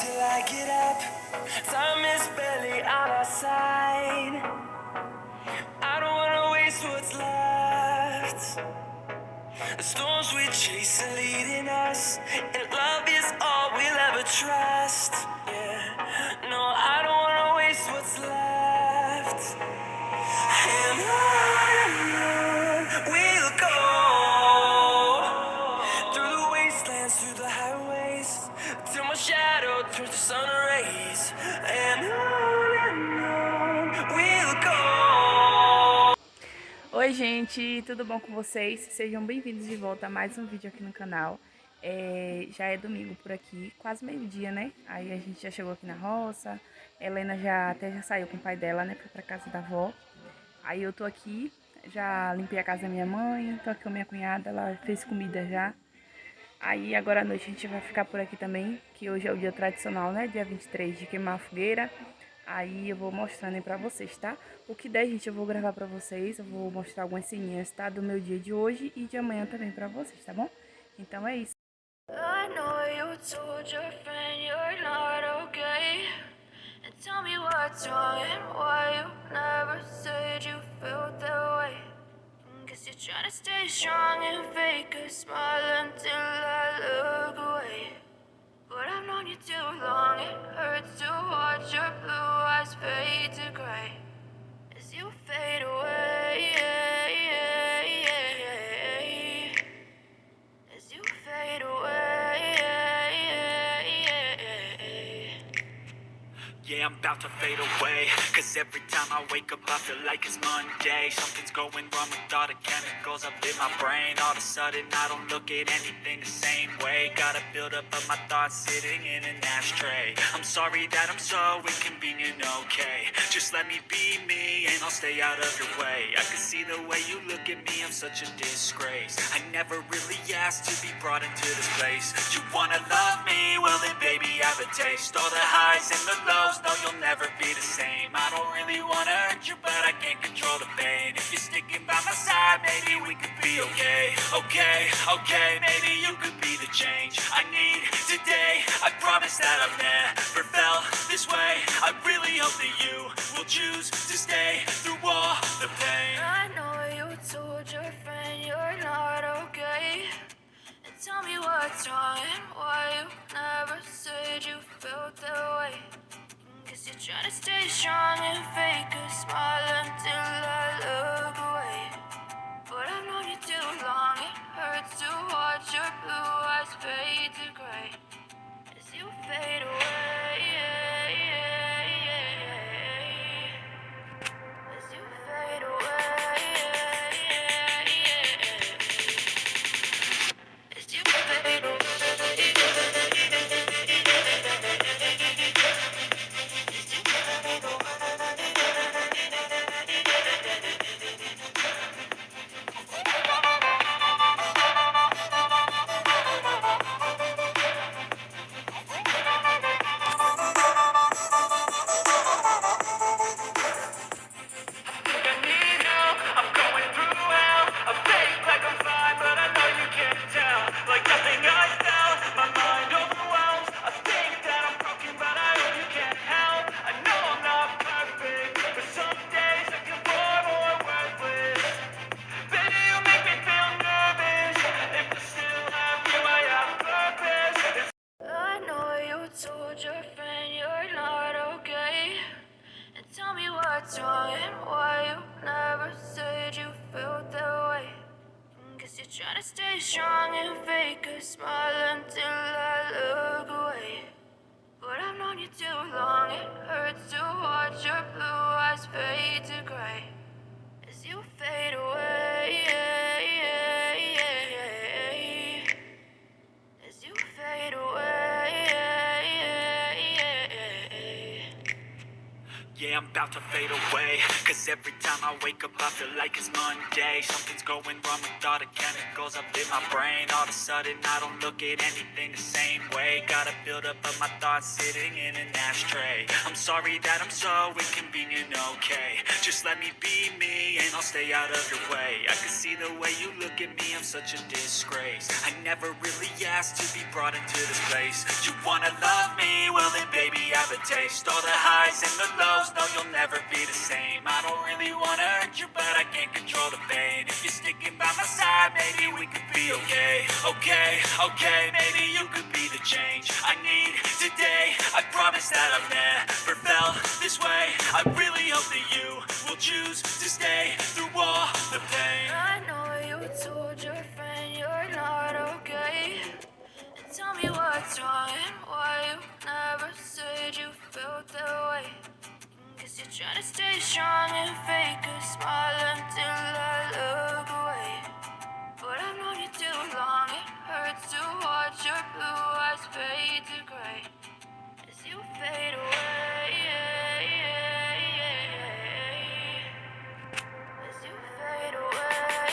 till I get up. Time is barely on our side. I don't wanna waste what's left. The storms we chase are leading us, and love is all we'll ever trust. Yeah, no, I don't wanna waste what's left. And on we'll go, through the wastelands, through the highways, till my shadow turns to sun rays. And on we'll go. Oi gente, tudo bom com vocês? Sejam bem-vindos de volta a mais um vídeo aqui no canal. Já é domingo por aqui, quase meio-dia, né? Aí a gente já chegou aqui na roça, Helena já saiu com o pai dela, né? Foi pra casa da avó. Aí eu tô aqui, já limpei a casa da minha mãe, tô aqui com a minha cunhada, ela fez comida já. Aí agora à noite a gente vai ficar por aqui também, que hoje é o dia tradicional, né? Dia 23 de queimar a fogueira. Aí eu vou mostrando aí pra vocês, tá? O que der, gente, eu vou gravar pra vocês. Eu vou mostrar algumas ceninhas, tá? Do meu dia de hoje e de amanhã também pra vocês, tá bom? Então é isso. I know you told your friend you're not okay. And tell me what's wrong and why you never said you felt that way. Guess you're trying to stay strong and fake a smile until I look away. But I've known you too long, it hurts to watch your blue eyes fade to gray as you fade away. As you fade away. Yeah, I'm about to fade away. Cause every time I wake up I feel like it's Monday. Something's going wrong with all the chemicals up in my brain. All of a sudden I don't look at anything the same way. Got a build up of my thoughts sitting in an ashtray. I'm sorry that I'm so inconvenient, okay. Just let me be me and I'll stay out of your way. I can see the way you look at me, I'm such a disgrace. I never really asked to be brought into this place. You wanna love me? Well then baby I have a taste. All the highs and the lows, no you'll never be the same. I don't really wanna hurt you but I can't control the pain. If you're sticking by my side, maybe we could be okay. Okay, maybe you could be the change I need today. I promise that I've never felt this way. I really hope that you will choose to stay through all the pain. I know you told your friend you're not okay. And tell me what's wrong and why you never said you felt that way. Guess you're trying to stay strong and fake a smile until I look away. But I've known you too long, it hurts to watch your blue eyes fade to gray as you fade away. As you fade away. As you fade away. I know you told your friend you're not okay. And tell me what's wrong and why you never said you felt that way. Guess you're trying to stay strong and fake a smile until I look away. But I've known you too long, it hurts to watch your blue eyes fade to gray as you fade away. As you fade away. Yeah, I'm about about to fade away. Cause every time I wake up I feel like it's Monday. Something's going wrong with all the chemicals up in my brain. All of a sudden I don't look at anything the same way. Gotta build up of my thoughts sitting in an ashtray. I'm sorry that I'm so inconvenient, okay. Just let me be me and I'll stay out of your way. I can see the way you look at me, I'm such a disgrace. I never really asked to be brought into this place. You wanna love me? Well then baby I have a taste. All the highs and the lows, no you'll never be the same. I don't really wanna hurt you but I can't control the pain. If you're sticking by my side, maybe we could be okay. Okay, maybe you could be the change I need today. I promise that I've never felt this way. I really hope that you will choose to stay through all the pain. I know you told your friend you're not okay. Tell me what's wrong and why you never said you felt that way. Guess you're trying to stay strong and fake a smile until I look away. But I've known you too long, it hurts to watch your blue eyes fade to gray as you fade away. As you fade away.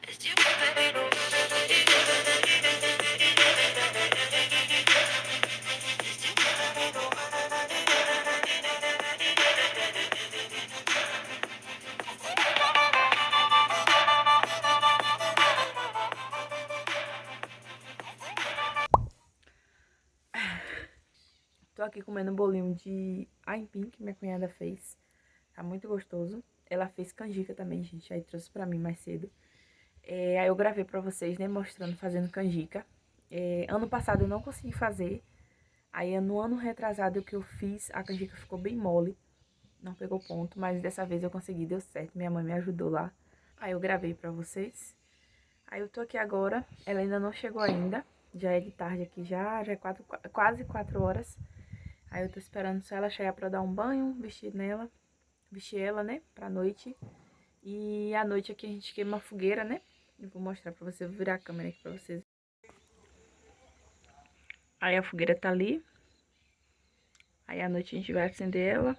As you fade away. Tô aqui comendo um bolinho de aipim que minha cunhada fez. Tá muito gostoso. Ela fez canjica também, gente. Aí trouxe pra mim mais cedo. Aí eu gravei pra vocês, né, mostrando fazendo canjica. Ano passado eu não consegui fazer. Aí no ano retrasado que eu fiz, a canjica ficou bem mole. Não pegou ponto, mas dessa vez eu consegui, deu certo. Minha mãe me ajudou lá. Aí eu gravei pra vocês. Aí eu tô aqui agora. Ela ainda não chegou ainda. Já é de tarde aqui, já é quase 4 horas. Aí eu tô esperando só ela chegar pra dar um banho, vestir ela, né, pra noite. E à noite aqui a gente queima uma fogueira, né? Eu vou mostrar pra vocês, vou virar a câmera aqui pra vocês. Aí a fogueira tá ali. Aí à noite a gente vai acender ela.